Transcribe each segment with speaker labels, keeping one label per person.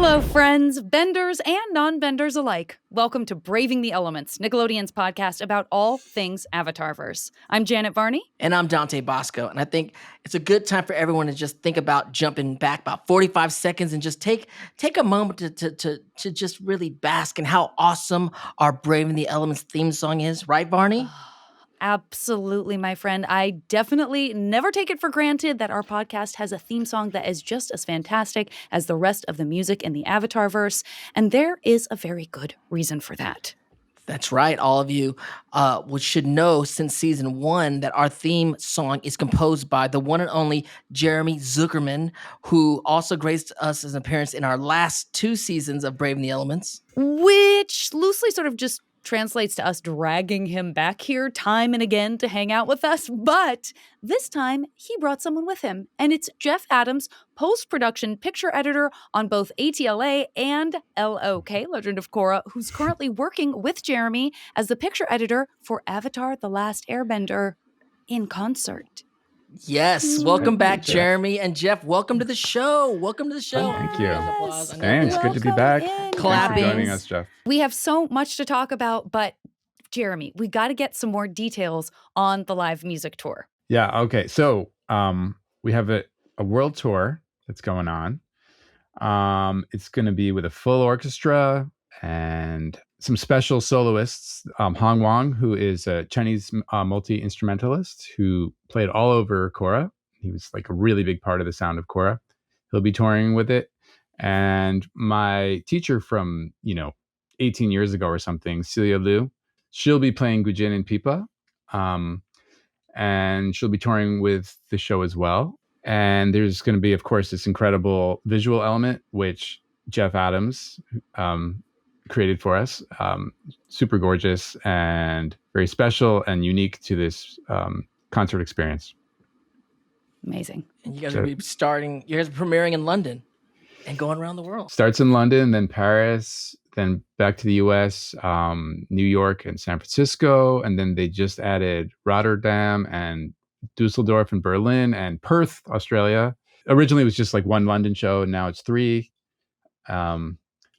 Speaker 1: Hello, friends, benders and non-benders alike. Welcome to Braving the Elements, Nickelodeon's podcast about all things Avatarverse. I'm Janet Varney.
Speaker 2: And I'm Dante Bosco. And I think it's a good time for everyone to just think about jumping back about 45 seconds and just take a moment to just really bask in how awesome our Braving the Elements theme song is. Right, Varney?
Speaker 1: Absolutely, my friend. I definitely never take it for granted that our podcast has a theme song that is just as fantastic as the rest of the music in the Avatarverse, and there is a very good reason for that.
Speaker 2: That's right. All of you should know since season 1 that our theme song is composed by the one and only Jeremy Zuckerman, who also graced us as an appearance in our last 2 seasons of Braving the Elements.
Speaker 1: Which loosely sort of just translates to us dragging him back here time and again to hang out with us. But this time, he brought someone with him. And it's Jeff Adams, post-production picture editor on both ATLA and LOK, Legend of Korra, who's currently working with Jeremy as the picture editor for Avatar: The Last Airbender in concert.
Speaker 2: Yes, welcome back, Jeremy and Jeff. Welcome to the show. Welcome to the show.
Speaker 3: Thank you.
Speaker 1: Yes.
Speaker 3: Thanks. Good to be back. Thanks for joining us, Jeff.
Speaker 1: We have so much to talk about, but Jeremy, we got to get some more details on the live music tour.
Speaker 3: Yeah. Okay. So we have a world tour that's going on. It's going to be with a full orchestra and some special soloists. Hong Wang, who is a Chinese multi-instrumentalist who played all over Korra. He was like a really big part of the sound of Korra. He'll be touring with it. And my teacher from, 18 years ago or something, Celia Liu, she'll be playing Gujin and Pipa. And she'll be touring with the show as well. And there's going to be, of course, this incredible visual element, which Jeff Adams created for us. Super gorgeous and very special and unique to this concert experience.
Speaker 1: Amazing.
Speaker 2: And you guys will be premiering in London and going around the world.
Speaker 3: Starts in London, then Paris, then back to the US, New York and San Francisco. And then they just added Rotterdam and Dusseldorf and Berlin and Perth, Australia. Originally it was just like one London show, and now it's 3.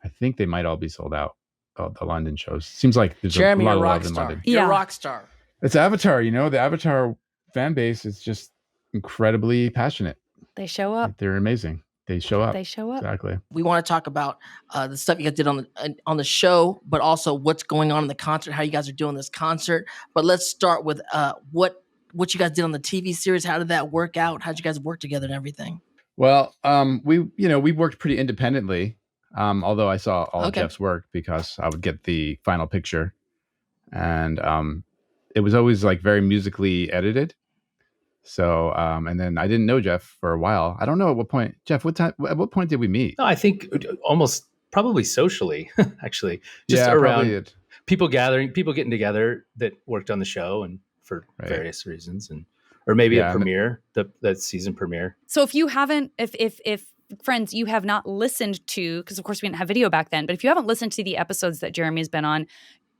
Speaker 3: I think they might all be sold out, the London shows. Seems like there's
Speaker 2: Jeremy,
Speaker 3: a lot
Speaker 2: you're
Speaker 3: of
Speaker 2: a rock
Speaker 3: love in
Speaker 2: star.
Speaker 3: London.
Speaker 2: You're a rock star.
Speaker 3: It's Avatar, the Avatar fan base is just incredibly passionate.
Speaker 1: They show up.
Speaker 3: They're amazing. They show up.
Speaker 1: Exactly.
Speaker 2: We want to talk about the stuff you guys did on the show, but also what's going on in the concert, how you guys are doing this concert. But let's start with what you guys did on the TV series. How did that work out? How did you guys work together and everything?
Speaker 3: Well, we worked pretty independently. Although I saw all of Jeff's work because I would get the final picture, and it was always like very musically edited. So, and then I didn't know Jeff for a while. I don't know at what point, Jeff, at what point did we meet?
Speaker 4: No, I think almost probably socially, actually, just
Speaker 3: Yeah,
Speaker 4: around people getting together that worked on the show and for various reasons, or maybe a premiere, that season premiere.
Speaker 1: So if you haven't, if friends, you have not listened to, because of course we didn't have video back then, but if you haven't listened to the episodes that Jeremy has been on,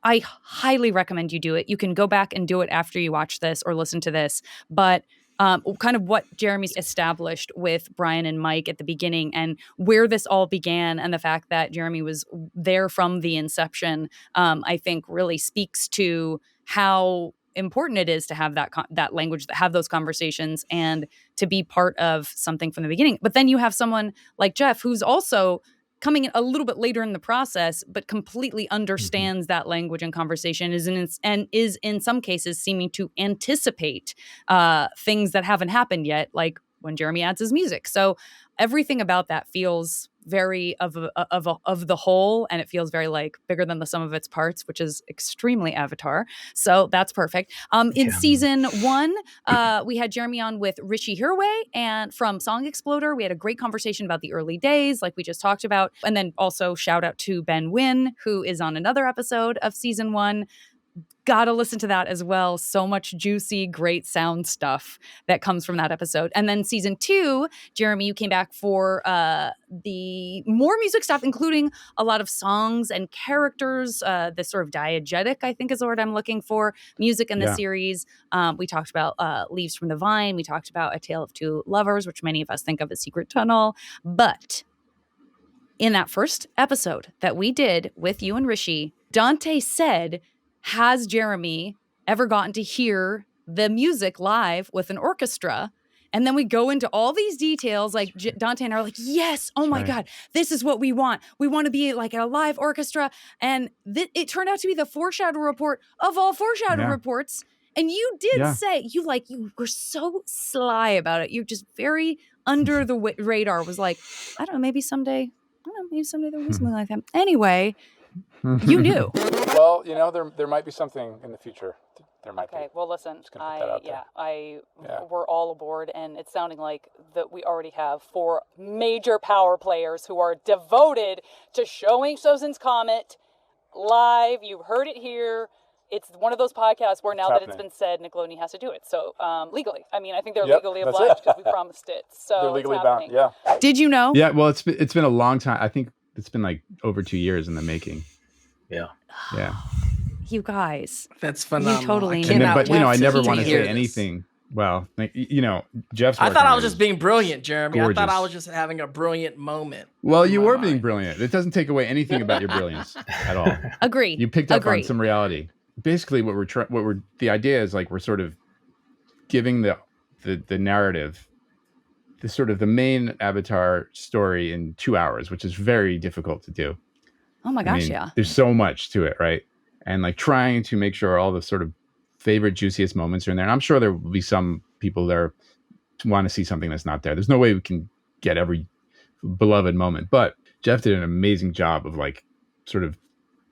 Speaker 1: I highly recommend you do it. You can go back and do it after you watch this or listen to this. But kind of what Jeremy's established with Brian and Mike at the beginning and where this all began, and the fact that Jeremy was there from the inception, I think really speaks to how important it is to have that language, to have those conversations, and to be part of something from the beginning. But then you have someone like Jeff, who's also coming in a little bit later in the process, but completely understands that language and conversation, is in some cases seeming to anticipate things that haven't happened yet, like when Jeremy adds his music. So everything about that feels very of the whole, and it feels very like bigger than the sum of its parts, which is extremely Avatar. So that's perfect. In season 1, we had Jeremy on with Rishi Hirway and from Song Exploder. We had a great conversation about the early days, like we just talked about, and then also shout out to Ben Wynn, who is on another episode of season 1. Gotta listen to that as well. So much juicy, great sound stuff that comes from that episode. And then season 2, Jeremy, you came back for the more music stuff, including a lot of songs and characters. This sort of diegetic, I think is the word I'm looking for, music in the series. We talked about Leaves from the Vine. We talked about A Tale of Two Lovers, which many of us think of as Secret Tunnel. But in that first episode that we did with you and Rishi, Dante said, has Jeremy ever gotten to hear the music live with an orchestra? And then we go into all these details, like Dante and I are like, yes, oh my God, this is what we want. We want to be like a live orchestra. And it turned out to be the foreshadow report of all foreshadow reports. And you did say, you were so sly about it. You're just very under the radar, was like, I don't know, maybe someday there'll be something like that. Anyway, you knew.
Speaker 3: Well, there might be something in the future. There might be.
Speaker 1: Okay, well, listen, we're all aboard, and it's sounding like that we already have 4 major power players who are devoted to showing Sozin's Comet live. You've heard it here. It's one of those podcasts where now that it's been said, Nickelodeon has to do it. So legally, I think they're legally obliged because we promised it. So
Speaker 3: they're legally bound. Yeah.
Speaker 1: Did you know?
Speaker 3: Yeah. Well, it's been a long time. I think it's been like over 2 years in the making.
Speaker 4: Yeah.
Speaker 3: Yeah.
Speaker 1: You guys,
Speaker 2: that's phenomenal.
Speaker 1: You totally.
Speaker 3: But I never want to say anything. Well, Jeff's.
Speaker 2: I thought I was just being brilliant, Jeremy.
Speaker 3: Gorgeous.
Speaker 2: I thought I was just having a brilliant moment.
Speaker 3: Well, you were being brilliant. It doesn't take away anything about your brilliance at all.
Speaker 1: Agree.
Speaker 3: You picked up on some reality. Basically, the idea is like we're sort of giving the narrative, the sort of the main Avatar story in 2 hours, which is very difficult to do.
Speaker 1: Oh my gosh, yeah.
Speaker 3: There's so much to it, right? And like trying to make sure all the sort of favorite juiciest moments are in there. And I'm sure there will be some people there to want to see something that's not there. There's no way we can get every beloved moment, but Jeff did an amazing job of like sort of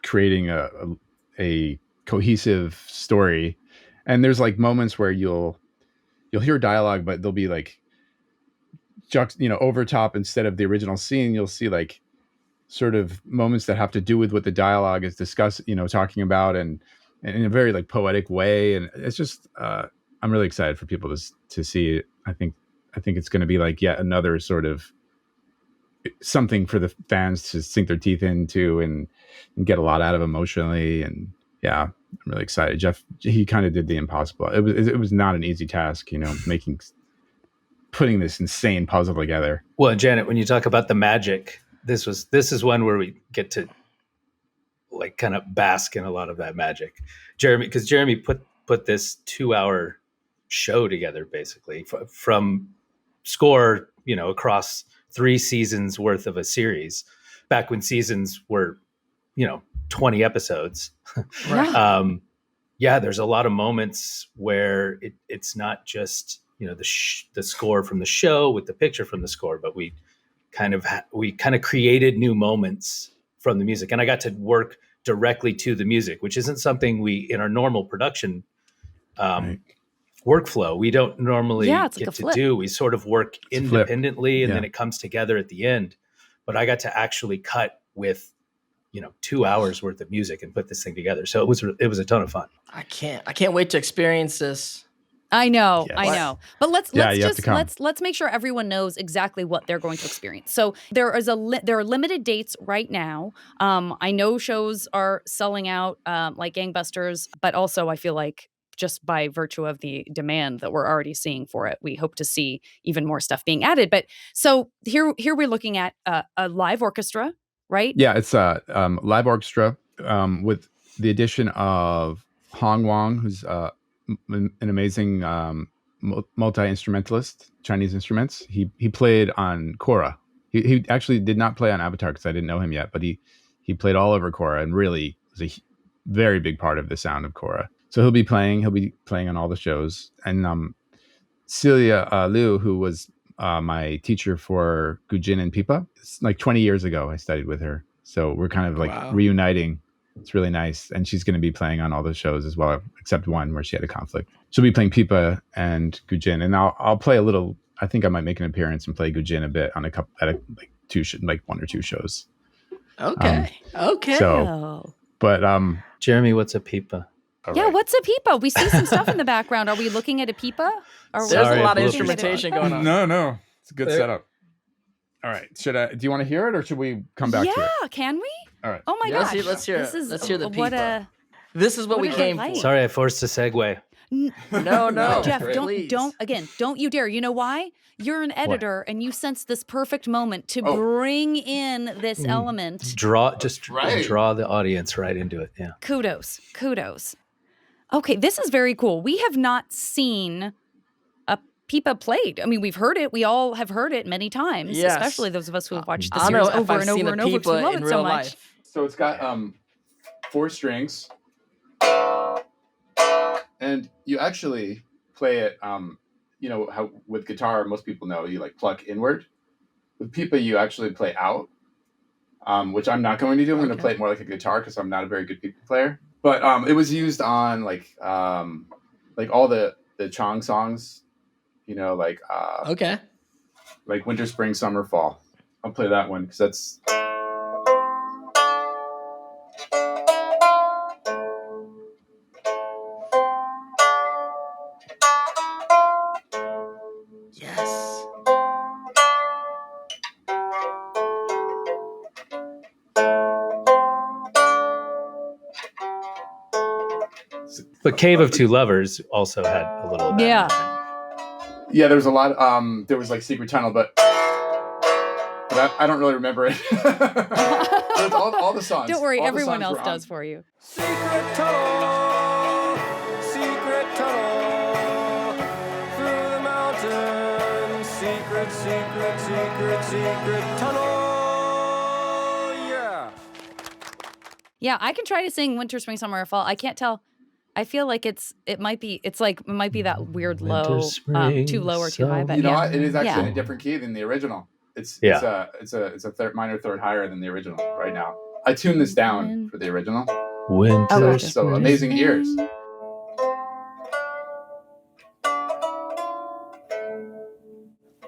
Speaker 3: creating a cohesive story. And there's like moments where you'll hear dialogue, but they'll be like over top instead of the original scene. You'll see like sort of moments that have to do with what the dialogue is talking about, and in a very like poetic way. And it's just I'm really excited for people to see it. I think it's going to be like yet another sort of something for the fans to sink their teeth into and get a lot out of emotionally. And yeah, I'm really excited. Jeff, he kind of did the impossible. It was not an easy task, putting this insane puzzle together.
Speaker 4: Well, Janet, when you talk about the magic, this is one where we get to like kind of bask in a lot of that magic. Jeremy put this 2-hour show together, basically from score, across 3 seasons worth of a series, back when seasons were, 20 episodes.
Speaker 1: Right.
Speaker 4: There's a lot of moments where it's not just, the score from the show with the picture from the score, but we kind of created new moments from the music. And I got to work directly to the music, which isn't something we, in our normal production workflow, we don't normally get to do. We sort of work independently and then it comes together at the end. But I got to actually cut with, 2 hours worth of music and put this thing together. So it was a ton of fun.
Speaker 2: I can't wait to experience this.
Speaker 1: I know. But let's make sure everyone knows exactly what they're going to experience. So there are limited dates right now. I know shows are selling out like gangbusters, but also I feel like just by virtue of the demand that we're already seeing for it, we hope to see even more stuff being added. But so here we're looking at a live orchestra, right?
Speaker 3: Yeah, it's a live orchestra with the addition of Hong Wang, who's an amazing multi-instrumentalist, Chinese instruments. He played on Korra. He actually did not play on Avatar because I didn't know him yet, but he played all over Korra and really was a very big part of the sound of Korra. So he'll be playing on all the shows. And Celia Liu, who was my teacher for Gujin and Pipa, it's like 20 years ago I studied with her. So we're kind of like reuniting. It's really nice. And she's going to be playing on all the shows as well, except one where she had a conflict. She'll be playing Pipa and Gujin. And I'll play a little. I think I might make an appearance and play Gujin a bit on one or two shows.
Speaker 2: Okay.
Speaker 3: So, but
Speaker 4: Jeremy, what's a Pipa?
Speaker 1: What's a Pipa? We see some stuff in the background. Are we looking at a Pipa?
Speaker 2: There's a lot of instrumentation going on.
Speaker 3: No. It's a good setup. All right. Do you want to hear it or should we come back to it?
Speaker 1: Yeah, can we?
Speaker 3: All right.
Speaker 1: Oh my gosh.
Speaker 2: Let's hear the Pipa. This is what we
Speaker 1: what
Speaker 2: came for.
Speaker 4: Sorry, I forced a segue.
Speaker 2: No,
Speaker 1: Jeff,
Speaker 3: great.
Speaker 1: don't you dare. You know why? You're an editor and you sense this perfect moment to bring in this element.
Speaker 4: Draw
Speaker 3: right.
Speaker 4: the audience right into it. Yeah.
Speaker 1: Kudos. Okay, this is very cool. We have not seen a pipa played. I mean, we've heard it. We all have heard it many times,
Speaker 2: Yes.
Speaker 1: especially those of us who have watched the
Speaker 2: I don't
Speaker 1: series
Speaker 2: know if
Speaker 1: over
Speaker 2: I've
Speaker 1: and
Speaker 2: seen
Speaker 1: over
Speaker 2: a
Speaker 1: and over because we
Speaker 2: pipa
Speaker 1: love
Speaker 2: in
Speaker 1: it so
Speaker 2: real
Speaker 1: much.
Speaker 2: life.
Speaker 3: So it's got 4 strings, and you actually play it. You know how with guitar, most people know you like pluck inward. With pipa, you actually play out, which I'm not going to do. I'm going to play it more like a guitar because I'm not a very good pipa player. But it was used on like all the Chong songs, you know, like winter, spring, summer, fall. I'll play that one because that's.
Speaker 2: Yes.
Speaker 4: But Cave of Two Lovers also had a little of that.
Speaker 1: Yeah.
Speaker 3: There was a lot. There was like Secret Tunnel, but I don't really remember it. There's all the songs.
Speaker 1: Don't worry,
Speaker 3: all the
Speaker 1: everyone
Speaker 3: songs
Speaker 1: else
Speaker 3: were
Speaker 1: does
Speaker 3: on.
Speaker 1: for you.
Speaker 5: Secret tunnel, through the mountains, secret tunnel, yeah.
Speaker 1: Yeah, I can try to sing winter, spring, summer, or fall. I can't tell. I feel like it might be that weird low, too low or too high. But
Speaker 3: You know
Speaker 1: yeah,
Speaker 3: what? It is actually in
Speaker 1: Yeah.
Speaker 3: a different key than the original. It's
Speaker 4: Yeah.
Speaker 3: a third minor third higher than the original right now. I tuned this down for the original.
Speaker 4: Winter,
Speaker 1: Oh,
Speaker 3: So
Speaker 4: spring.
Speaker 3: amazing ears.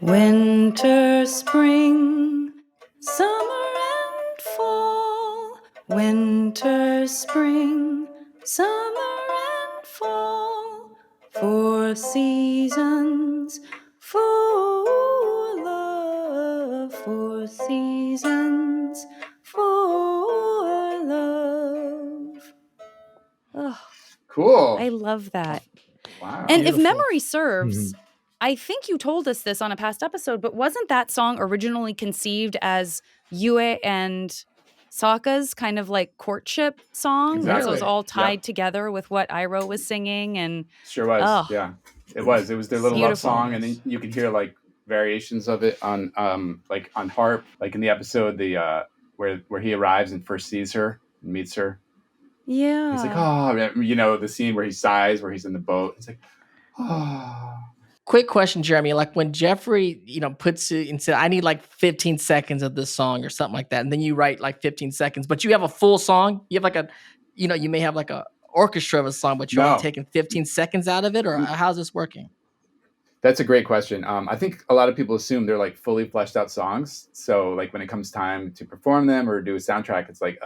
Speaker 1: Winter, spring, summer and fall. Winter, spring, summer and fall. 4 seasons for love. 4 seasons for love. Oh,
Speaker 3: Cool.
Speaker 1: I love that.
Speaker 3: Wow.
Speaker 1: And if
Speaker 2: Beautiful.
Speaker 1: memory serves, I think you told us this on a past episode, but wasn't that song originally conceived as Yue and Sokka's kind of like courtship song? So it was
Speaker 3: Exactly.
Speaker 1: all tied
Speaker 3: Yep.
Speaker 1: together with what Iroh was singing. And
Speaker 3: Sure was.
Speaker 1: Oh.
Speaker 3: Yeah. It was their little love
Speaker 1: Beautiful.
Speaker 3: song, and then you could hear like variations of it on like on harp, like in the episode where he arrives and first sees her and meets her.
Speaker 1: yeah.
Speaker 3: He's like, oh, you know, the scene where he sighs, where he's in the boat. It's like, oh.
Speaker 2: Quick question, Jeremy. Like when Jeffrey, puts it and said, I need like 15 seconds of this song or something like that. And then you write like 15 seconds, but you have a full song. You have like you may have like a orchestra of a song, but you're only
Speaker 3: No.
Speaker 2: taking 15 seconds out of it, or how's this working?
Speaker 3: That's a great question. I think a lot of people assume they're like fully fleshed out songs. So like when it comes time to perform them or do a soundtrack, it's like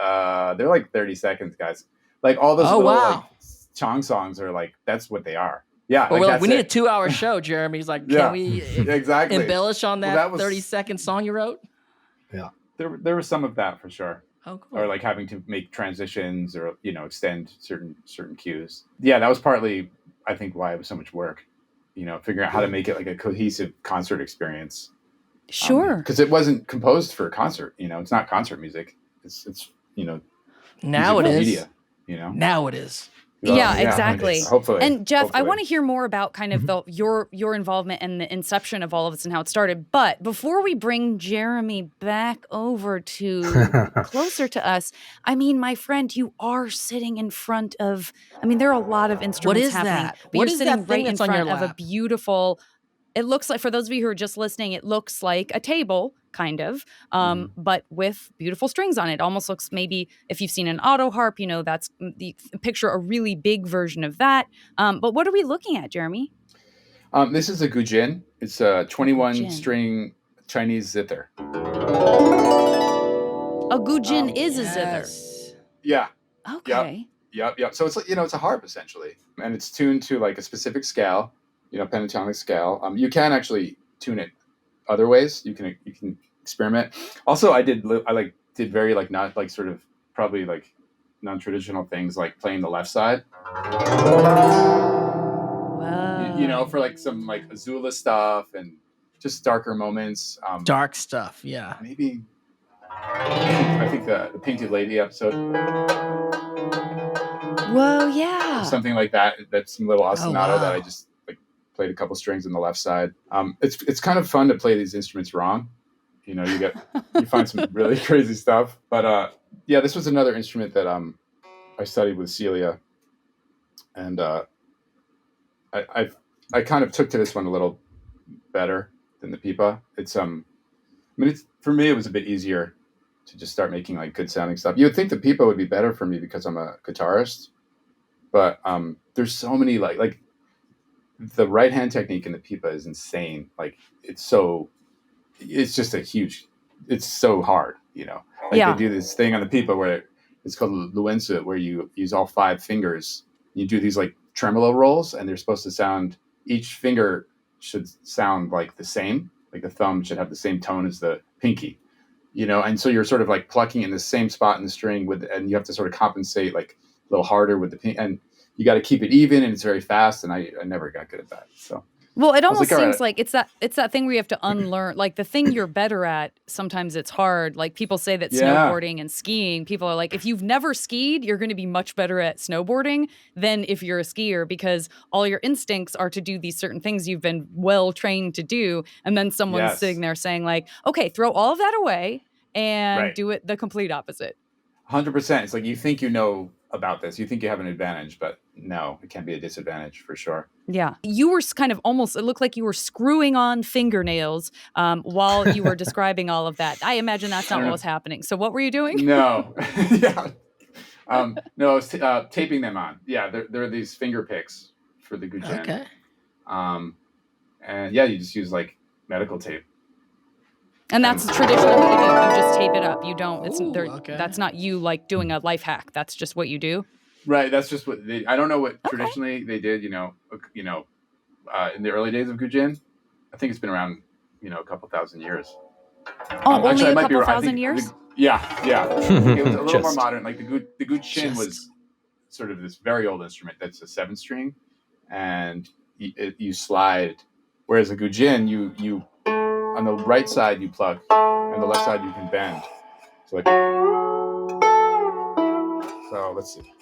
Speaker 3: they're like 30 seconds, guys. Like all those little like Chong songs are like that's what they are. Yeah.
Speaker 2: But
Speaker 3: like,
Speaker 2: we need a
Speaker 3: it.
Speaker 2: 2-hour show, Jeremy. He's like,
Speaker 3: Yeah.
Speaker 2: can we
Speaker 3: Exactly.
Speaker 2: embellish on that,
Speaker 3: that was-
Speaker 2: 30-second song you wrote?
Speaker 3: There was some of that for sure.
Speaker 2: Oh, cool.
Speaker 3: Or like having to make transitions or extend certain cues. Yeah, that was partly I think why it was so much work. Figuring out how to make it like a cohesive concert experience.
Speaker 1: Sure.
Speaker 3: Because it wasn't composed for a concert. It's not concert music. It's
Speaker 2: Now it
Speaker 3: music
Speaker 2: is.
Speaker 3: media.
Speaker 2: Now it is.
Speaker 1: Yeah, exactly.
Speaker 3: Hopefully.
Speaker 1: And Jeff, I
Speaker 3: hopefully.
Speaker 1: want to hear more about kind of your involvement and the inception of all of this and how it started. But before we bring Jeremy back over to closer to us, I mean, my friend, you are sitting in front of. I mean, there are a lot of instruments
Speaker 2: is
Speaker 1: happening.
Speaker 2: that?
Speaker 1: But
Speaker 2: What
Speaker 1: you're
Speaker 2: is
Speaker 1: sitting
Speaker 2: that thing
Speaker 1: right in
Speaker 2: that's on your
Speaker 1: front of a
Speaker 2: lap?
Speaker 1: beautiful. It looks like, for those of you who are just listening, it looks like a table, kind of, but with beautiful strings on it. Almost looks maybe, if you've seen an auto harp, that's the picture a really big version of that. But what are we looking at, Jeremy?
Speaker 3: This is a gujin. It's a 21
Speaker 1: gujin.
Speaker 3: string Chinese zither.
Speaker 1: A gujin is a zither.
Speaker 2: Yes.
Speaker 3: Yeah.
Speaker 1: Okay.
Speaker 3: Yep. So it's it's a harp essentially, and it's tuned to like a specific scale, pentatonic scale. You can actually tune it other ways. You can experiment. Also, I did very like not like sort of probably like non-traditional things like playing the left side. for like some like Azula stuff and just darker moments.
Speaker 2: Dark stuff, yeah.
Speaker 3: Maybe I think the Painted Lady episode,
Speaker 1: Whoa, yeah.
Speaker 3: something like that. That's some little ostinato
Speaker 2: wow.
Speaker 3: that I just like played a couple strings on the left side. It's kind of fun to play these instruments wrong. You know, you find some really crazy stuff. But yeah, this was another instrument that I studied with Celia, and I kind of took to this one a little better than the pipa. It's I mean, it's, for me, it was a bit easier to just start making like good sounding stuff. You would think the pipa would be better for me because I'm a guitarist, but there's so many like the right hand technique in the pipa is insane. Like it's just it's so hard, you know. Like
Speaker 1: Yeah.
Speaker 3: they do this thing on the pipa where it's called luenza, where you use all 5 fingers. You do these like tremolo rolls, and they're supposed to sound, each finger should sound like the same. Like the thumb should have the same tone as the pinky, you know. And so you're sort of like plucking in the same spot in the string and you have to sort of compensate like a little harder with the pink, and you got to keep it even, and it's very fast. And I never got good at that. So
Speaker 1: Well, it
Speaker 3: I was
Speaker 1: almost
Speaker 3: like, all
Speaker 1: seems
Speaker 3: right.
Speaker 1: like it's that thing where you have to unlearn. Like the thing you're better at, sometimes it's hard. Like people say that
Speaker 3: Yeah.
Speaker 1: snowboarding and skiing, people are like, if you've never skied, you're going to be much better at snowboarding than if you're a skier, because all your instincts are to do these certain things you've been well trained to do. And then someone's
Speaker 3: Yes.
Speaker 1: sitting there saying like, okay, throw all of that away and
Speaker 3: Right.
Speaker 1: do it the complete opposite.
Speaker 3: 100%. It's like you think you know about this, you think you have an advantage, but no, it can be a disadvantage for sure.
Speaker 1: Yeah. You were kind of almost, it looked like you were screwing on fingernails while you were describing all of that. I imagine that's
Speaker 3: I
Speaker 1: not
Speaker 3: don't
Speaker 1: what
Speaker 3: know.
Speaker 1: was happening. So what were you doing?
Speaker 3: No, yeah, no, I was taping them on. Yeah, there are these finger picks for the gujin.
Speaker 2: Okay.
Speaker 3: And yeah, you just use like medical tape.
Speaker 1: And that's traditional what you do. You just tape it up. You don't,
Speaker 2: Ooh, okay.
Speaker 1: that's not you like doing a life hack. That's just what you do.
Speaker 3: Right. That's just what I don't know what traditionally they did. You know, in the early days of gujin, I think it's been around, a couple thousand years.
Speaker 1: Oh, only
Speaker 3: actually, I
Speaker 1: a
Speaker 3: might be
Speaker 1: couple
Speaker 3: wrong. I
Speaker 1: thousand
Speaker 3: think
Speaker 1: years?
Speaker 3: Yeah. It was a little more
Speaker 4: Just.
Speaker 3: modern. Like the gujin
Speaker 2: Just.
Speaker 3: was sort of this very old instrument that's a 7-string, and you slide. Whereas a gujin, you on the right side you pluck, and the left side you can bend. So like, so let's see.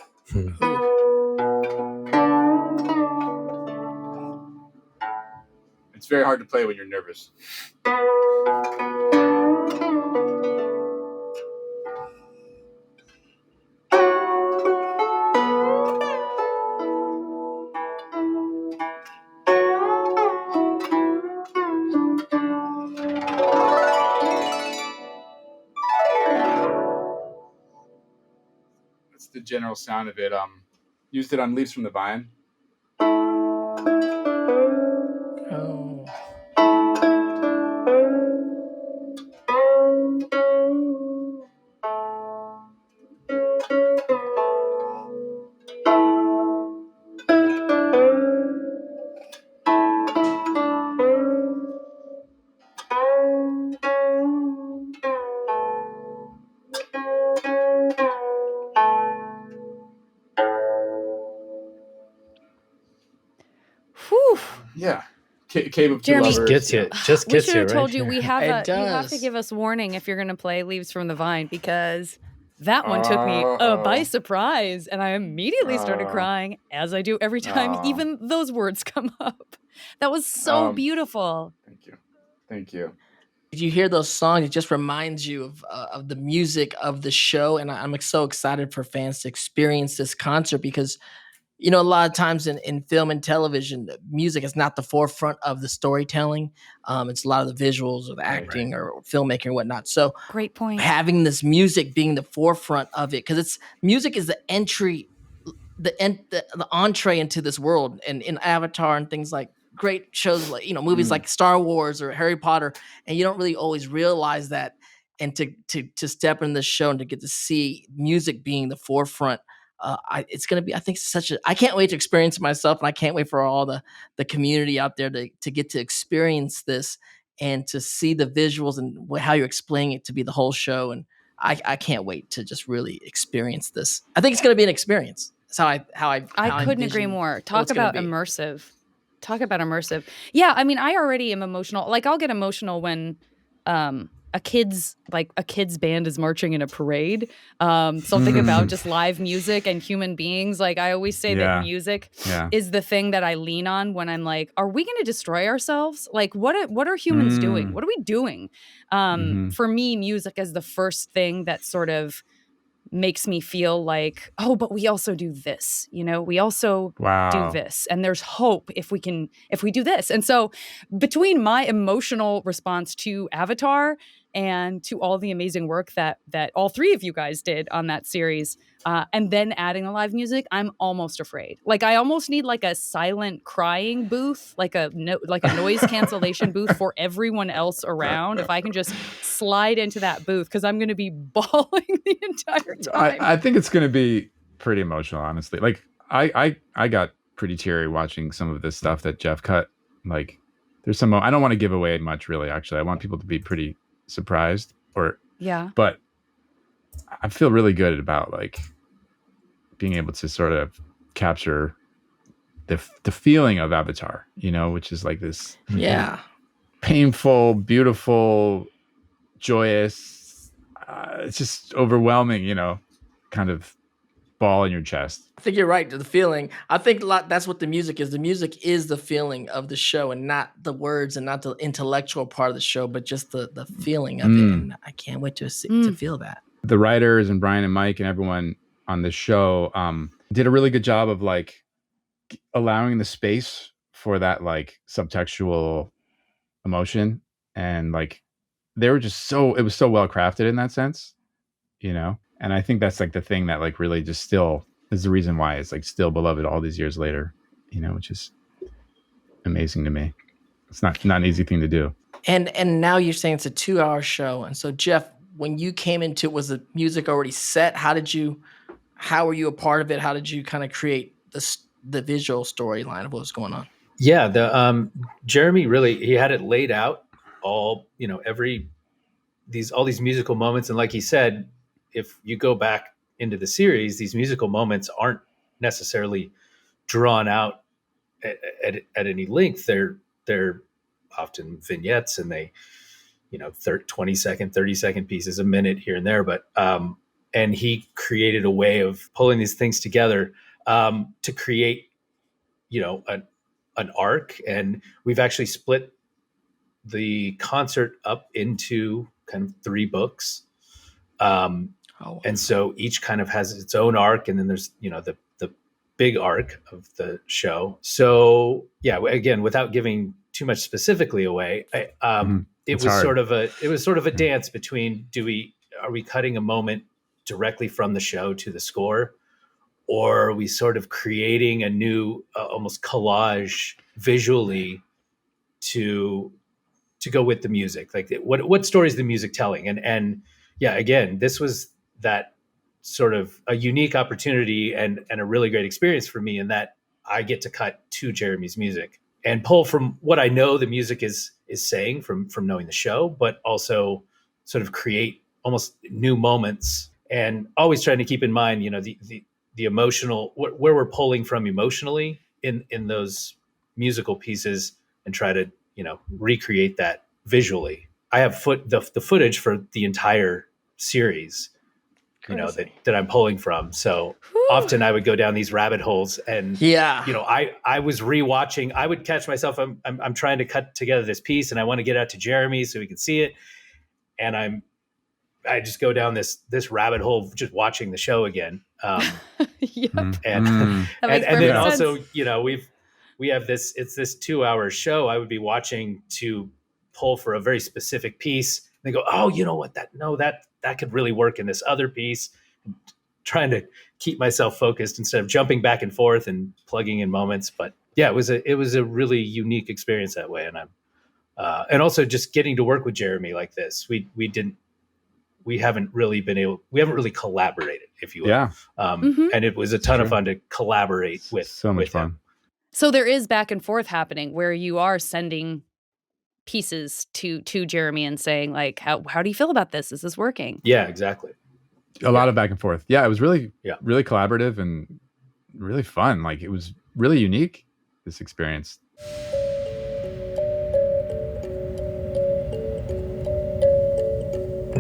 Speaker 3: It's very hard to play when you're nervous. That's the general sound of it. Used it on Leaves from the Vine.
Speaker 2: Oh.
Speaker 1: Whew.
Speaker 3: Yeah. Cave of Two
Speaker 1: Jeremy-
Speaker 3: Lovers.
Speaker 4: Gets you. Just
Speaker 1: We
Speaker 4: gets
Speaker 1: should
Speaker 4: you
Speaker 1: have
Speaker 4: right
Speaker 1: told you
Speaker 4: here.
Speaker 1: we have
Speaker 2: It
Speaker 1: you have to
Speaker 2: does.
Speaker 1: give us warning if you're going to play Leaves from the Vine, because that one took me by
Speaker 3: Oh.
Speaker 1: surprise, and I immediately started
Speaker 3: Oh.
Speaker 1: crying, as I do every time
Speaker 3: Oh.
Speaker 1: even those words come up. That was so
Speaker 3: Um,
Speaker 1: beautiful.
Speaker 3: Thank you.
Speaker 2: If you hear those songs, it just reminds you of the music of the show, and I'm so excited for fans to experience this concert because, a lot of times in film and television, music is not the forefront of the storytelling. It's a lot of the visuals or the acting or filmmaking and whatnot. So
Speaker 1: Great point.
Speaker 2: having this music being the forefront of it, because music is the entry, the entree into this world, and in Avatar and things like great shows like movies like Star Wars or Harry Potter, and you don't really always realize that. And to step in this show and to get to see music being the forefront, it's going to be, I think, I can't wait to experience it myself, and I can't wait for all the community out there to get to experience this and to see the visuals and how you're explaining it to be the whole show. And I can't wait to just really experience this. I think it's going to be an experience. That's how I
Speaker 1: I couldn't agree
Speaker 2: envision
Speaker 1: more.
Speaker 2: what
Speaker 1: Talk
Speaker 2: it's gonna
Speaker 1: about
Speaker 2: be.
Speaker 1: immersive. Talk about immersive. Yeah, I mean, I already am emotional. Like, I'll get emotional when a kid's band is marching in a parade. Something about just live music and human beings. Like, I always say that
Speaker 3: Yeah.
Speaker 1: music
Speaker 3: Yeah.
Speaker 1: is the thing that I lean on when I'm like, are we going to destroy ourselves? Like, what are humans doing? What are we doing? For me, music is the first thing that sort of makes me feel like, oh, but we also do this, we also do
Speaker 3: Wow.
Speaker 1: this, and there's hope if we do this. And so between my emotional response to Avatar and to all the amazing work that all three of you guys did on that series, and then adding the live music, I'm almost afraid. Like, I almost need like a silent crying booth, like a noise cancellation booth for everyone else around. If I can just slide into that booth, because I'm going to be bawling the entire time.
Speaker 3: I think it's going to be pretty emotional, honestly. Like, I got pretty teary watching some of this stuff that Jeff cut. Like, there's some, I don't want to give away much, really, actually. I want people to be pretty surprised, but I feel really good about like being able to sort of capture the feeling of Avatar, which is like this painful, beautiful, joyous, it's just overwhelming, kind of ball in your chest.
Speaker 2: I think you're right. The feeling. I think that's what the music is. The music is the feeling of the show, and not the words, and not the intellectual part of the show, but just the feeling of it. And I can't wait to feel that.
Speaker 3: The writers and Brian and Mike and everyone on this show did a really good job of like allowing the space for that like subtextual emotion, and like they were just it was so well crafted in that sense, and I think that's like the thing that like really just still is the reason why it's like still beloved all these years later, which is amazing to me. It's not an easy thing to do.
Speaker 2: And now you're saying it's a 2-hour show. And so, Jeff, when you came into it, was the music already set? How were you a part of it? How did you kind of create the visual storyline of what was going on?
Speaker 4: Yeah, the Jeremy really, he had it laid out all, all these musical moments. And like he said, if you go back into the series, these musical moments aren't necessarily drawn out at any length. They're often vignettes, and they, 20-second, 30-second pieces, a minute here and there. But and he created a way of pulling these things together to create, an arc. And we've actually split the concert up into kind of 3 books. And so each kind of has its own arc, and then there's, the big arc of the show. So yeah, again, without giving too much specifically away, it was sort of a dance between, are we cutting a moment directly from the show to the score, or are we sort of creating a new almost collage visually to go with the music? Like, what story is the music telling? And yeah, again, this was that sort of a unique opportunity and a really great experience for me, in that I get to cut to Jeremy's music and pull from what I know the music is saying from knowing the show, but also sort of create almost new moments, and always trying to keep in mind, the emotional, where we're pulling from emotionally in those musical pieces, and try to, recreate that visually. I have the footage for the entire series, that I'm pulling from. So often I would go down these rabbit holes, and I was rewatching. I would catch myself. I'm trying to cut together this piece, and I want to get out to Jeremy so he can see it, and I just go down this rabbit hole just watching the show again.
Speaker 1: Yep.
Speaker 4: And then also, we have this. It's this 2-hour show. I would be watching to pull for a very specific piece. And they go, oh, you know what? That could really work in this other piece. And trying to keep myself focused instead of jumping back and forth and plugging in moments. But yeah, it was a really unique experience that way. And and also just getting to work with Jeremy like this. We haven't really collaborated, if you will.
Speaker 3: Yeah.
Speaker 4: And it was a ton of fun to collaborate with.
Speaker 3: So much fun.
Speaker 4: him.
Speaker 1: So there is back and forth happening where you are sending pieces to Jeremy and saying, like, how do you feel about this? Is this working?
Speaker 4: Yeah, exactly.
Speaker 3: A lot of back and forth. Yeah, it was really collaborative and really fun. Like, it was really unique, this experience.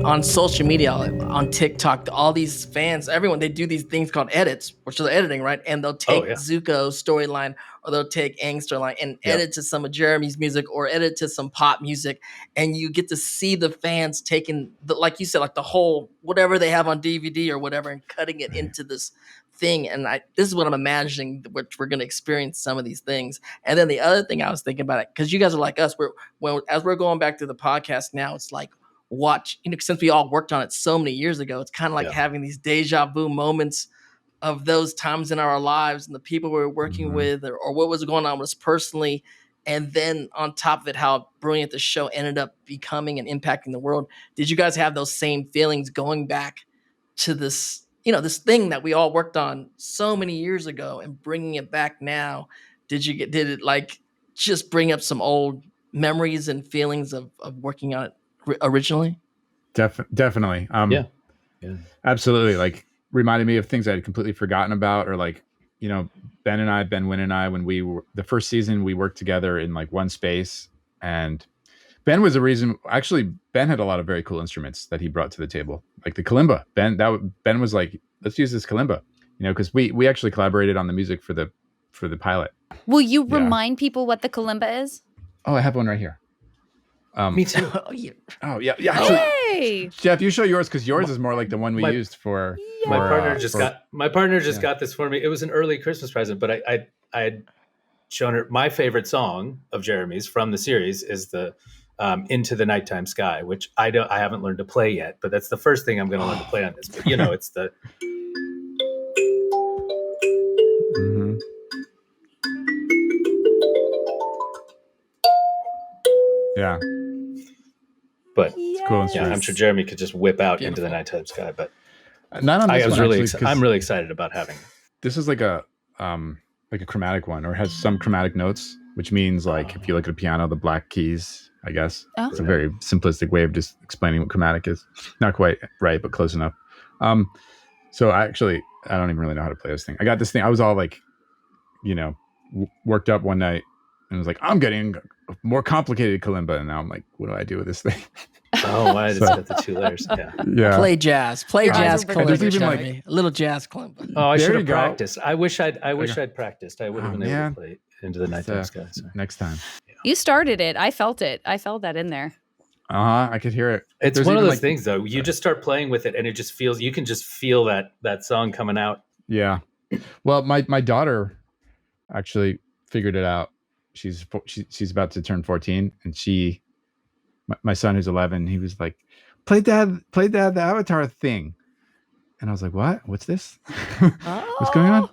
Speaker 2: on social media, on TikTok, all these fans, everyone, they do these things called edits, which are editing, right? And they'll take
Speaker 4: yeah.
Speaker 2: Zuko's storyline, or they'll take Aang's storyline and
Speaker 4: Yep.
Speaker 2: edit to some of Jeremy's music, or edit to some pop music. And you get to see the fans taking, like you said, like the whole, whatever they have on DVD or whatever, and cutting it into this thing. And this is what I'm imagining, which we're going to experience some of these things. And then the other thing I was thinking about it, because you guys are like us, as we're going back to the podcast now, it's like, since we all worked on it so many years ago, it's kind of like having these deja vu moments of those times in our lives and the people we were working with, or what was going on with us personally. And then on top of it, how brilliant the show ended up becoming and impacting the world. Did you guys have those same feelings going back to this, this thing that we all worked on so many years ago and bringing it back now? Did it like just bring up some old memories and feelings of working on it originally?
Speaker 3: Definitely.
Speaker 4: Yeah.
Speaker 3: Absolutely. Like, reminded me of things I had completely forgotten about, or like, Ben Wynn and I, when we were the first season, we worked together in like one space, and Ben was the reason. Actually, Ben had a lot of very cool instruments that he brought to the table, like the kalimba. Ben was like, let's use this kalimba, because we actually collaborated on the music for the pilot.
Speaker 1: Will you remind people what the kalimba is?
Speaker 3: Oh, I have one right here.
Speaker 4: Me too.
Speaker 3: Oh yeah. Actually,
Speaker 1: Hey!
Speaker 3: Jeff, you show yours, because yours is more like the one we used for.
Speaker 4: My partner just got this for me. It was an early Christmas present, but I had shown her my favorite song of Jeremy's from the series is the Into the Nighttime Sky, which I haven't learned to play yet, but that's the first thing I'm going to learn to play on this. But it's the.
Speaker 3: Mhm. Yeah.
Speaker 4: But
Speaker 3: Cool
Speaker 4: yeah,
Speaker 3: instrument.
Speaker 4: I'm sure Jeremy could just whip out Into the
Speaker 2: Beautiful.
Speaker 4: Nighttime Sky, but
Speaker 3: Not on this
Speaker 4: I was
Speaker 3: one,
Speaker 4: really,
Speaker 3: actually, 'cause
Speaker 4: I'm really excited about having it.
Speaker 3: this is like a chromatic one, or it has some chromatic notes, which means like if you look at a piano, the black keys, I guess.
Speaker 1: Oh.
Speaker 3: It's a very simplistic way of just explaining what chromatic is. Not quite right, but close enough. So I don't even really know how to play this thing. I got this thing. I was all like, worked up one night and was like, I'm getting a more complicated kalimba. And now I'm like, what do I do with this thing?
Speaker 4: Oh, why it's got the two layers? Yeah.
Speaker 3: Yeah.
Speaker 2: Play jazz
Speaker 1: Guys,
Speaker 2: kalimba.
Speaker 1: there's
Speaker 3: even, like-
Speaker 2: Jeremy. A little jazz kalimba.
Speaker 4: Oh, I
Speaker 3: There
Speaker 4: should
Speaker 3: you
Speaker 4: have
Speaker 3: go.
Speaker 4: practiced. I wish I'd practiced. I would have
Speaker 3: Oh,
Speaker 4: been able
Speaker 3: man.
Speaker 4: to play Into the Nighttime Sky. Sorry.
Speaker 3: Next time.
Speaker 1: You started it. I felt it. I felt that in there.
Speaker 3: I could hear it.
Speaker 4: It's
Speaker 3: There's
Speaker 4: one of
Speaker 3: even,
Speaker 4: those things, though. You just start playing with it, and it just feels. You can just feel that song coming out.
Speaker 3: Yeah. Well, my daughter actually figured it out. She's about to turn 14, and my son who's 11, he was like, play dad the Avatar thing. And I was like, what? What's this? What's going on?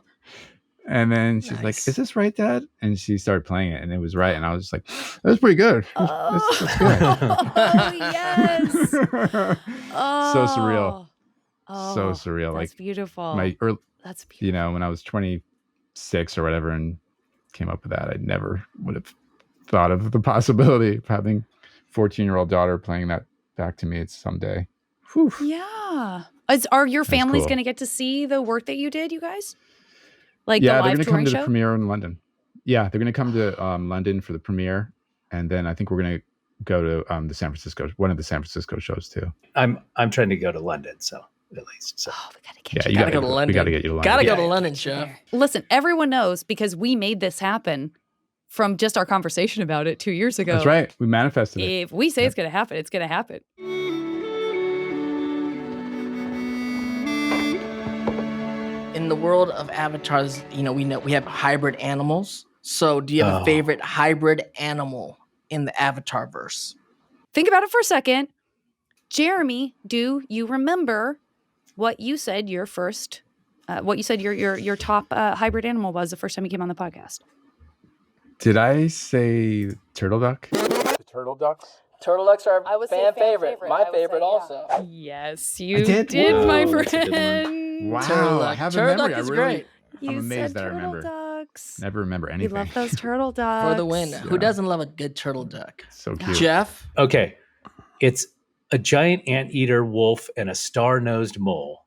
Speaker 3: And then she's like,
Speaker 2: Nice.
Speaker 3: is this right, Dad? And she started playing it, and it was right. And I was just like, that's pretty good. That's good.
Speaker 1: Oh, yes.
Speaker 3: So surreal.
Speaker 1: Oh,
Speaker 3: So surreal.
Speaker 1: That's
Speaker 3: Like
Speaker 1: beautiful.
Speaker 3: my early,
Speaker 1: That's beautiful.
Speaker 3: when I was 26 or whatever and came up with that, I never would have thought of the possibility of having 14-year-old daughter playing that back to me. It's someday. Whew.
Speaker 1: Yeah. Are your families
Speaker 3: cool.
Speaker 1: going to get to see the work that you did, you guys? Like
Speaker 3: Yeah,
Speaker 1: the
Speaker 3: they're
Speaker 1: live
Speaker 3: going to come
Speaker 1: touring
Speaker 3: to
Speaker 1: show?
Speaker 3: the premiere in London. Yeah, they're going to come to London for the premiere, and then I think we're going to go to one of the San Francisco shows too.
Speaker 4: I'm trying to go to London, so at least. So.
Speaker 1: Oh, we got to get
Speaker 3: Yeah,
Speaker 1: you.
Speaker 3: you
Speaker 2: Gotta
Speaker 3: got
Speaker 2: go to London.
Speaker 3: We got to get you to London.
Speaker 2: Gotta go
Speaker 4: Yeah.
Speaker 2: to London, Chef.
Speaker 1: there. Listen, everyone knows because we made this happen from just our conversation about it 2 years ago.
Speaker 3: That's right. We manifested it.
Speaker 1: If we say it's going to happen, it's going to happen.
Speaker 2: In the world of avatars, we have hybrid animals. So do you have a favorite hybrid animal in the Avatar verse?
Speaker 1: Think about it for a second. Jeremy, do you remember what you said your first, your top hybrid animal was the first time you came on the podcast?
Speaker 3: Did I say turtle duck? The turtle ducks?
Speaker 2: Turtle ducks are
Speaker 1: I would say
Speaker 2: fan
Speaker 1: fan
Speaker 2: favorite.
Speaker 1: favorite.
Speaker 2: My
Speaker 1: I would
Speaker 2: favorite
Speaker 1: say, yeah.
Speaker 2: also.
Speaker 1: Yes, you
Speaker 3: did?
Speaker 1: did, my
Speaker 4: Whoa, that's a good one.
Speaker 1: friend.
Speaker 3: Wow,
Speaker 2: Turtle
Speaker 3: I
Speaker 2: duck.
Speaker 3: have a
Speaker 2: Turtle
Speaker 3: memory.
Speaker 2: duck is
Speaker 3: I really
Speaker 2: great.
Speaker 1: You
Speaker 3: I'm amazed
Speaker 1: said
Speaker 3: that I
Speaker 1: turtle
Speaker 3: remember.
Speaker 1: ducks.
Speaker 3: never remember
Speaker 1: We
Speaker 3: anything.
Speaker 1: love those turtle ducks.
Speaker 2: For the win. Who
Speaker 3: Yeah.
Speaker 2: doesn't love a good turtle duck?
Speaker 3: So cute.
Speaker 2: Jeff?
Speaker 4: Okay, it's a giant anteater wolf and a star-nosed mole.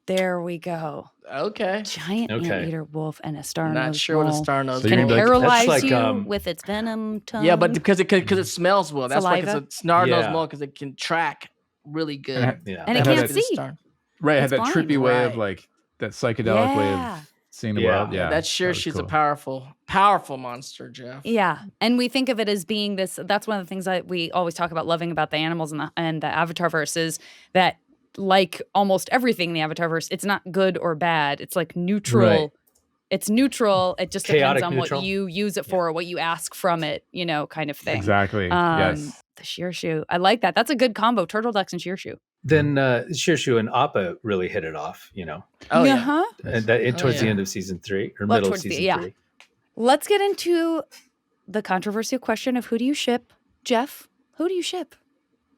Speaker 1: There we go.
Speaker 2: Okay.
Speaker 1: Giant
Speaker 4: Okay.
Speaker 1: anteater wolf and a star.
Speaker 2: Not sure what a star nose
Speaker 3: So you're
Speaker 1: Can
Speaker 3: gonna be like-
Speaker 1: paralyze
Speaker 4: That's like,
Speaker 1: you with its venom tongue.
Speaker 2: Yeah, but because it smells well. That's why
Speaker 1: Saliva?
Speaker 2: it's a snarl nose
Speaker 4: Yeah.
Speaker 2: mole, because it can track really good.
Speaker 3: And it-
Speaker 4: Yeah.
Speaker 1: And it
Speaker 3: It had
Speaker 1: can't
Speaker 3: a-
Speaker 1: see.
Speaker 3: Right, it had
Speaker 1: It's
Speaker 3: that
Speaker 1: blind.
Speaker 3: trippy way of
Speaker 2: Right.
Speaker 3: like that psychedelic way
Speaker 1: Yeah.
Speaker 3: of seeing the
Speaker 4: Yeah.
Speaker 3: world. Yeah,
Speaker 2: That sure
Speaker 3: was
Speaker 2: she's
Speaker 3: cool.
Speaker 2: a powerful monster, Jeff.
Speaker 1: Yeah, and we think of it as being this. That's one of the things that we always talk about loving about the animals and the Avatarverse is that, like almost everything in the Avatarverse, it's not good or bad. It's like neutral.
Speaker 3: Right.
Speaker 1: It's neutral. It just
Speaker 4: Chaotic
Speaker 1: depends on
Speaker 4: neutral.
Speaker 1: what you use it for, or what you ask from it, kind of thing.
Speaker 3: Exactly. Yes.
Speaker 1: The Shearshu, I like that. That's a good combo. Turtle ducks and Shearshu.
Speaker 4: Then Shirshu and Appa really hit it off,
Speaker 2: Oh yeah.
Speaker 1: Uh-huh.
Speaker 4: and that towards the
Speaker 2: yeah.
Speaker 4: end of season 3 or
Speaker 1: Well,
Speaker 4: middle of
Speaker 1: towards the-
Speaker 4: season
Speaker 1: yeah.
Speaker 4: 3.
Speaker 1: Let's get into the controversial question of who do you ship, Jeff? Who do you ship?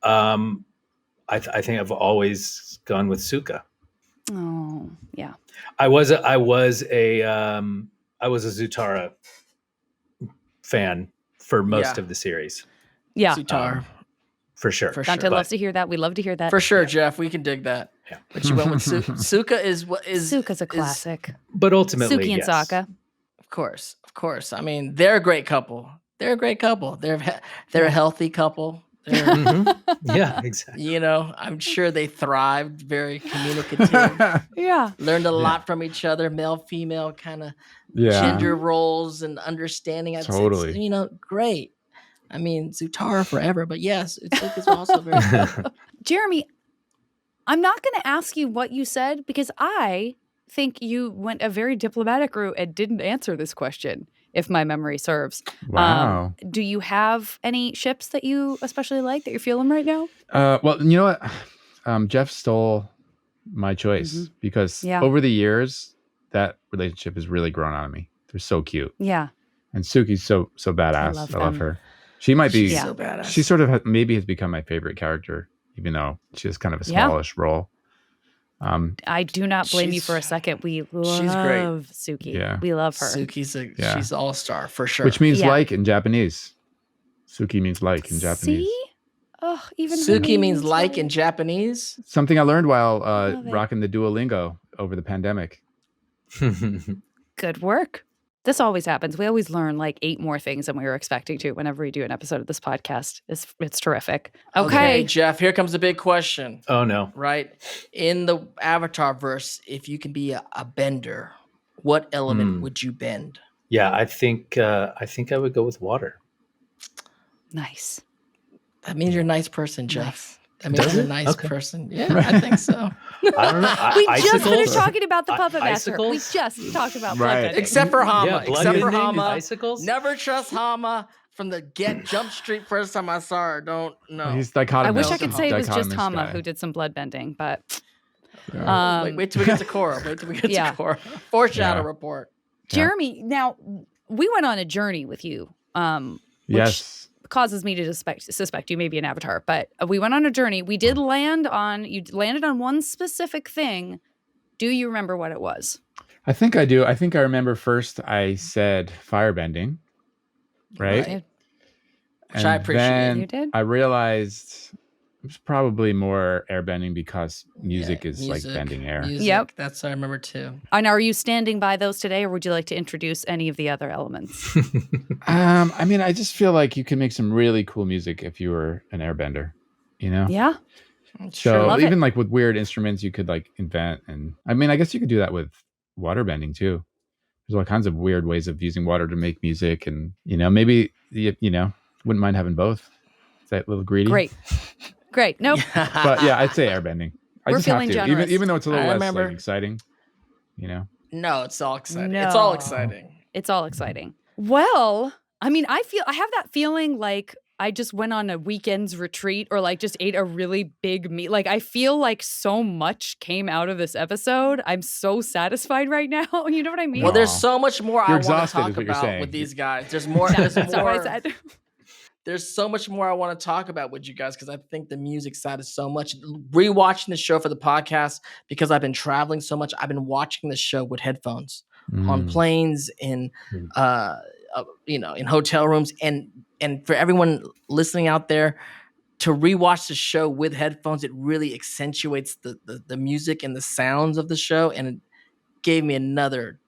Speaker 4: I think I've always gone with Suka.
Speaker 1: Oh, yeah.
Speaker 4: I was a Zutara fan for most
Speaker 2: Yeah.
Speaker 4: of the series,
Speaker 1: Yeah.
Speaker 2: Sutar.
Speaker 4: for sure.
Speaker 2: For
Speaker 1: Dante
Speaker 2: sure.
Speaker 1: loves to hear that. We love to hear that.
Speaker 2: For sure, Jeff. We can dig that.
Speaker 4: Yeah.
Speaker 2: But you went with Suka is what is
Speaker 1: Suka's a classic.
Speaker 4: But ultimately,
Speaker 1: Suki and
Speaker 4: yes.
Speaker 1: Sokka.
Speaker 2: Of course. I mean, they're a great couple. They're a healthy couple. They're,
Speaker 4: Mhm. Yeah, exactly.
Speaker 2: I'm sure they thrived, very communicative.
Speaker 1: Yeah.
Speaker 2: Learned a lot from each other, male, female kind of
Speaker 3: Yeah.
Speaker 2: gender roles and understanding. I'd say
Speaker 3: Totally.
Speaker 2: it's, great. I mean, Zutara forever, but yes, Suka's also very good.
Speaker 1: Jeremy, I'm not going to ask you what you said because I think you went a very diplomatic route and didn't answer this question, if my memory serves.
Speaker 3: Wow.
Speaker 1: Do you have any ships that you especially like that you're feeling right now?
Speaker 3: Well, you know what? Jeff stole my choice because
Speaker 1: Yeah.
Speaker 3: over the years, that relationship has really grown on me. They're so cute.
Speaker 1: Yeah.
Speaker 3: And Suki's so badass.
Speaker 1: love
Speaker 3: I love
Speaker 1: them.
Speaker 3: her. She might be,
Speaker 2: She's
Speaker 1: Yeah.
Speaker 2: so badass.
Speaker 3: she sort of maybe has become my favorite character, even though she has kind of a
Speaker 1: Yeah.
Speaker 3: smallish role.
Speaker 1: I do not blame you for a
Speaker 2: She's-
Speaker 1: second. We
Speaker 2: great.
Speaker 1: love Suki.
Speaker 3: Yeah.
Speaker 1: We love her.
Speaker 3: Yeah.
Speaker 2: She's all star for sure.
Speaker 3: Which means
Speaker 1: Yeah.
Speaker 3: like in Japanese. Suki means like in Japanese.
Speaker 1: See? Oh, even her
Speaker 2: Suki
Speaker 1: name
Speaker 2: means
Speaker 1: is
Speaker 2: like
Speaker 1: right.
Speaker 2: in Japanese.
Speaker 3: Something I learned while
Speaker 1: Love it.
Speaker 3: rocking the Duolingo over the pandemic.
Speaker 1: Good work. This always happens. We always learn like 8 more things than we were expecting to whenever we do an episode of this podcast. It's terrific. Okay.
Speaker 2: Jeff, here comes the big question,
Speaker 4: Oh no.
Speaker 2: right? In the Avatar verse, if you can be a bender, what element would you bend?
Speaker 4: Yeah, I think I would go with water.
Speaker 1: Nice.
Speaker 2: That means you're a nice person, Jeff.
Speaker 1: Nice.
Speaker 2: That means
Speaker 4: Does
Speaker 2: you're a
Speaker 4: it?
Speaker 2: nice
Speaker 4: Okay.
Speaker 2: person. Yeah, I think so.
Speaker 4: I don't know.
Speaker 1: We just
Speaker 4: Icicles?
Speaker 1: finished talking about the
Speaker 4: I-
Speaker 1: puppet master. We
Speaker 4: icicles?
Speaker 1: just talked about
Speaker 3: Right.
Speaker 1: bloodbending.
Speaker 2: Except for Hama.
Speaker 4: Yeah,
Speaker 2: Except for
Speaker 4: bloodbending and
Speaker 2: Hama.
Speaker 4: icicles.
Speaker 2: Never trust Hama from the Jump Street first time I saw her. Don't know.
Speaker 3: He's dichotomous.
Speaker 1: I wish I
Speaker 2: No,
Speaker 1: could say it was just
Speaker 3: dichotomous
Speaker 1: Hama
Speaker 3: guy.
Speaker 1: who did some blood bending, but
Speaker 3: Yeah.
Speaker 2: Wait till we get to Korra. Wait till we get
Speaker 1: Yeah.
Speaker 2: to Korra. Foreshadow
Speaker 3: Yeah.
Speaker 2: report.
Speaker 1: Jeremy, now we went on a journey with you.
Speaker 3: Yes.
Speaker 1: Causes me to suspect you may be an avatar, but we went on a journey. We did landed on one specific thing. Do you remember what it was?
Speaker 3: I think I do. I think I remember first I said firebending, right?
Speaker 1: Right.
Speaker 2: Which I appreciate.
Speaker 3: Then
Speaker 1: You did?
Speaker 3: I realized it was probably more airbending because music
Speaker 2: Yeah,
Speaker 3: is like bending air.
Speaker 2: Music,
Speaker 1: Yep.
Speaker 2: That's what I remember too.
Speaker 1: And are you standing by those today, or would you like to introduce any of the other elements?
Speaker 3: I mean, I just feel like you can make some really cool music if you were an airbender, you know?
Speaker 1: Yeah.
Speaker 3: So
Speaker 1: Love it.
Speaker 3: even like with weird instruments you could like invent. And I mean, I guess you could do that with water bending too. There's all kinds of weird ways of using water to make music. And, maybe, wouldn't mind having both. Is that a little greedy?
Speaker 1: Great. Nope.
Speaker 3: But yeah, I'd say airbending. I
Speaker 1: We're
Speaker 3: just have
Speaker 1: feeling
Speaker 3: to,
Speaker 1: generous.
Speaker 3: even though it's a little
Speaker 2: I
Speaker 3: less
Speaker 2: remember.
Speaker 3: like, exciting,
Speaker 2: No, it's all exciting. It's all
Speaker 1: No.
Speaker 2: exciting.
Speaker 1: It's all exciting. Well, I mean, I have that feeling like I just went on a weekend's retreat or like just ate a really big meal. Like I feel like so much came out of this episode. I'm so satisfied right now. You know what I mean?
Speaker 2: Well, there's
Speaker 3: Aw.
Speaker 2: so much more I
Speaker 3: You're
Speaker 2: want to
Speaker 3: exhausted,
Speaker 2: talk
Speaker 3: is what you're
Speaker 2: about
Speaker 3: saying.
Speaker 2: with these guys. There's more.
Speaker 1: That's
Speaker 2: There's
Speaker 1: not what I
Speaker 2: more.
Speaker 1: said.
Speaker 2: There's so much more I want to talk about with you guys because I think the music side is so much. Rewatching the show for the podcast because I've been traveling so much. I've been watching the show with headphones on planes in in hotel rooms and for everyone listening out there to rewatch the show with headphones, it really accentuates the music and the sounds of the show, and it gave me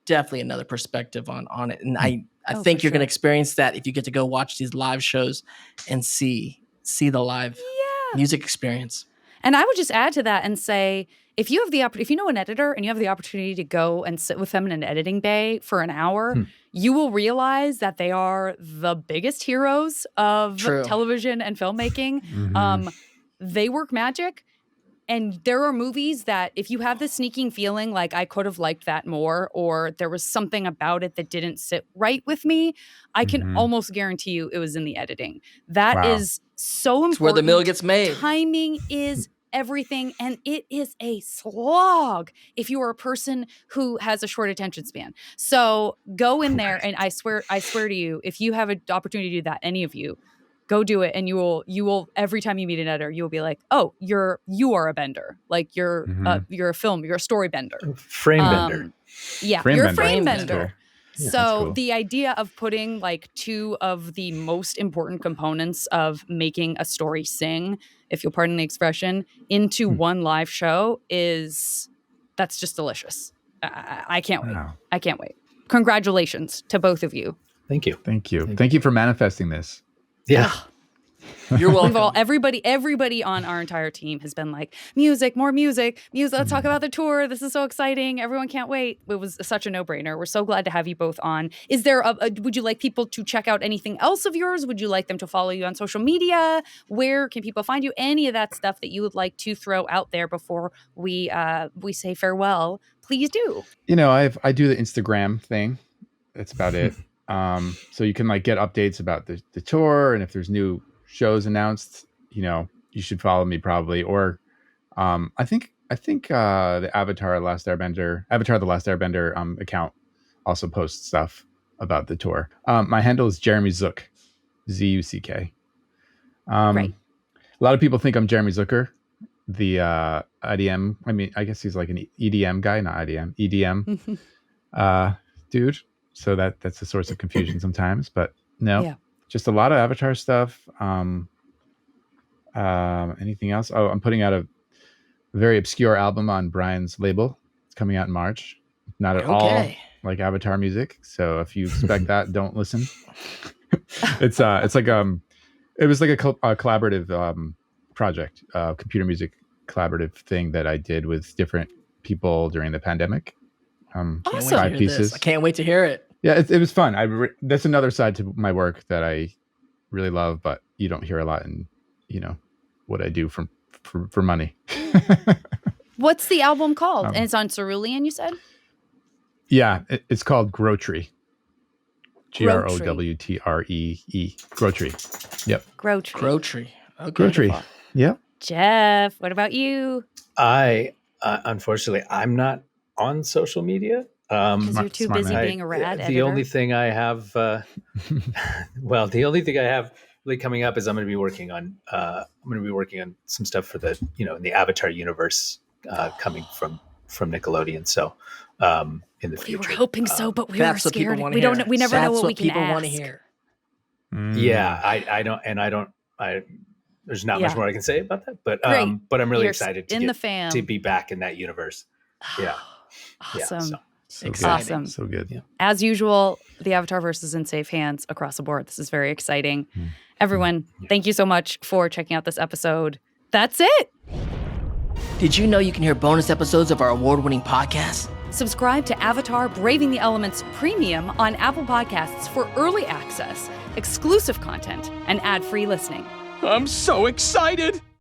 Speaker 2: definitely another perspective on it. And I
Speaker 1: Oh,
Speaker 2: think
Speaker 1: for
Speaker 2: you're going to
Speaker 1: sure.
Speaker 2: experience that if you get to go watch these live shows and see the live
Speaker 1: Yeah.
Speaker 2: music experience.
Speaker 1: And I would just add to that and say, if you know an editor and you have the opportunity to go and sit with them in an editing bay for an hour, you will realize that they are the biggest heroes of
Speaker 2: True.
Speaker 1: television and filmmaking. They work magic. And there are movies that if you have this sneaking feeling like I could have liked that more, or there was something about it that didn't sit right with me, I can almost guarantee you it was in the editing. That is so important.
Speaker 2: It's where the meal gets made.
Speaker 1: Timing is everything, and it is a slog if you are a person who has a short attention span. So go in there, and I swear to you, if you have an opportunity to do that, any of you, go do it, and you will every time you meet an editor, you will be like, oh, you are a bender, like you're a story bender,
Speaker 4: frame bender.
Speaker 1: Yeah,
Speaker 3: Frame
Speaker 1: you're a
Speaker 3: bender.
Speaker 1: frame
Speaker 3: That's
Speaker 1: bender.
Speaker 3: cool. Yeah,
Speaker 1: So
Speaker 3: that's cool.
Speaker 1: the idea of putting like two of the most important components of making a story sing, if you'll pardon the expression, into one live show that's just delicious. I can't wait.
Speaker 3: Wow.
Speaker 1: I can't wait. Congratulations to both of you.
Speaker 4: Thank you.
Speaker 3: Thank you. Thank you for manifesting this.
Speaker 4: Yeah.
Speaker 2: You're welcome.
Speaker 1: Everybody on our entire team has been like, music, more music. Let's talk about the tour. This is so exciting. Everyone can't wait. It was such a no-brainer. We're so glad to have you both on. Is there would you like people to check out anything else of yours? Would you like them to follow you on social media? Where can people find you? Any of that stuff that you would like to throw out there before we say farewell, please do.
Speaker 3: You know, I do the Instagram thing. That's about it. So you can like get updates about the tour, and if there's new shows announced, you know, you should follow me probably. Or I think the Avatar the Last Airbender account also posts stuff about the tour. My handle is Jeremy Zook, Zuck.
Speaker 1: Right.
Speaker 3: A lot of people think I'm Jeremy Zucker, the IDM. I mean, I guess he's like an EDM guy, not IDM, EDM dude. So that's a source of confusion sometimes, but no.
Speaker 1: Yeah.
Speaker 3: Just a lot of Avatar stuff. Anything else? Oh, I'm putting out a very obscure album on Brian's label. It's coming out in March. Not at all like Avatar music. So if you expect that, don't listen. It's like it was like a collaborative project, computer music collaborative thing that I did with different people during the pandemic.
Speaker 1: Awesome.
Speaker 3: 5 pieces.
Speaker 2: I can't wait to hear it.
Speaker 3: Yeah, it was fun. That's another side to my work that I really love, but you don't hear a lot in, you know, what I do for money.
Speaker 1: What's the album called? And it's on Cerulean, you said?
Speaker 3: Yeah, it's called Growtree. Growtree. Growtree. Yep.
Speaker 1: Growtree.
Speaker 2: Growtree. Okay.
Speaker 3: Growtree. Yep.
Speaker 1: Jeff, what about you?
Speaker 4: I unfortunately, I'm not on social media.
Speaker 1: Because you're too
Speaker 3: smart
Speaker 1: busy
Speaker 3: man.
Speaker 1: being a rad editor.
Speaker 4: The only thing I have, the only thing I have really coming up is I'm going to be working on some stuff for the, you know, in the Avatar universe, coming from Nickelodeon. So, in the
Speaker 1: We
Speaker 4: future,
Speaker 1: were hoping so, but we were
Speaker 2: That's what people
Speaker 1: scared.
Speaker 2: want
Speaker 1: We
Speaker 2: to
Speaker 1: don't.
Speaker 2: hear.
Speaker 1: We never know
Speaker 2: That's
Speaker 1: what we can
Speaker 2: people want to
Speaker 1: ask.
Speaker 2: hear.
Speaker 4: yeah, I don't. There's not much
Speaker 1: Yeah.
Speaker 4: more I can say about that, but
Speaker 1: Great.
Speaker 4: but I'm really
Speaker 1: You're
Speaker 4: excited
Speaker 1: in the fam.
Speaker 4: to be back in that universe. Yeah.
Speaker 1: Awesome.
Speaker 4: Yeah, so.
Speaker 3: So
Speaker 2: Exciting.
Speaker 3: good.
Speaker 1: Awesome.
Speaker 3: So good.
Speaker 4: Yeah.
Speaker 1: As usual, the Avatarverse is in safe hands across the board. This is very exciting. Everyone, thank you so much for checking out this episode. That's it.
Speaker 2: Did you know you can hear bonus episodes of our award-winning podcast?
Speaker 1: Subscribe to Avatar Braving the Elements Premium on Apple Podcasts for early access, exclusive content, and ad-free listening.
Speaker 5: I'm so excited!